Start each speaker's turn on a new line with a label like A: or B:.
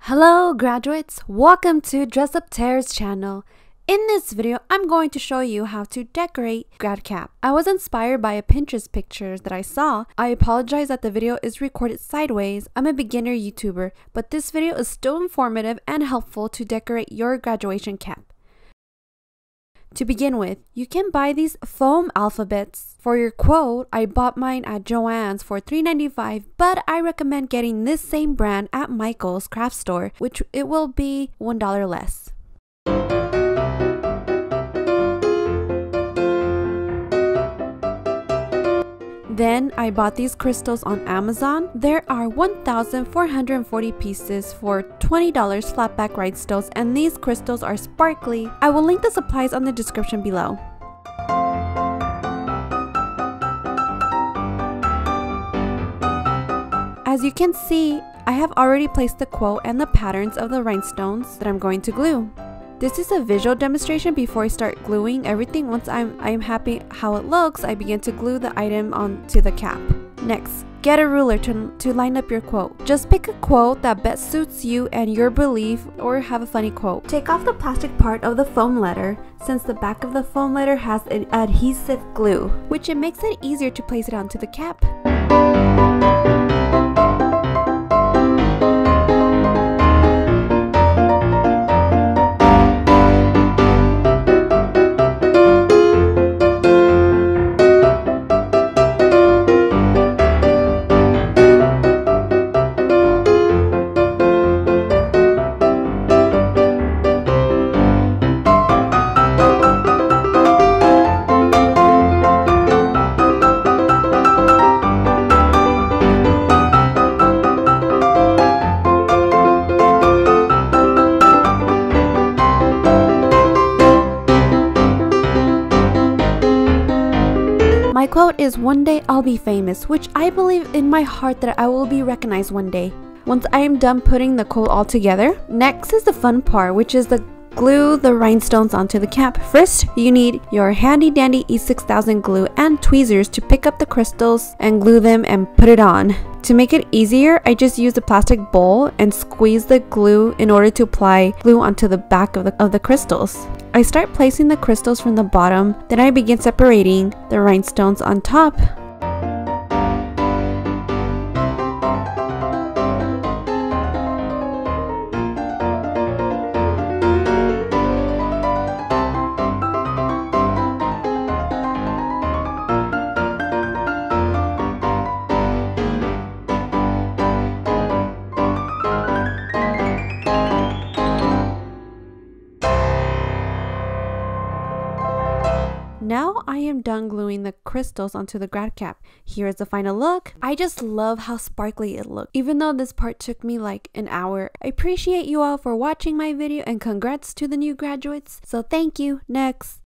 A: Hello graduates, welcome to Dress Up Tara's channel. In this video, I'm going to show you how to decorate grad cap. I was inspired by a Pinterest pictures that I saw. I apologize that the video is recorded sideways. I'm a beginner YouTuber, but this video is still informative and helpful to decorate your graduation cap. To begin with, you can buy these foam alphabets. For your quote, I bought mine at Joann's for $3.95, but I recommend getting this same brand at Michael's craft store, which it will be $1 less. Then I bought these crystals on Amazon. There are 1,440 pieces for $20 flatback rhinestones, and these crystals are sparkly. I will link the supplies on the description below. As you can see, I have already placed the quote and the patterns of the rhinestones that I'm going to glue. This is a visual demonstration before I start gluing everything. Once I'm happy how it looks, I begin to glue the item onto the cap. Next, get a ruler to line up your quote. Just pick a quote that best suits you and your belief, or have a funny quote. Take off the plastic part of the foam letter, since the back of the foam letter has an adhesive glue, which it makes it easier to place it onto the cap. My quote is, "One day I'll be famous," which I believe in my heart that I will be recognized one day. Once I am done putting the quote all together, next is the fun part, which is to glue the rhinestones onto the cap. First, you need your handy dandy E6000 glue and tweezers to pick up the crystals and glue them and put it on. To make it easier, I just use a plastic bowl and squeeze the glue in order to apply glue onto the back of the crystals. I start placing the crystals from the bottom, then I begin separating the rhinestones on top. Now I am done gluing the crystals onto the grad cap. Here is the final look. I just love how sparkly it looked, even though this part took me like an hour. I appreciate you all for watching my video, and congrats to the new graduates. So thank you. Next.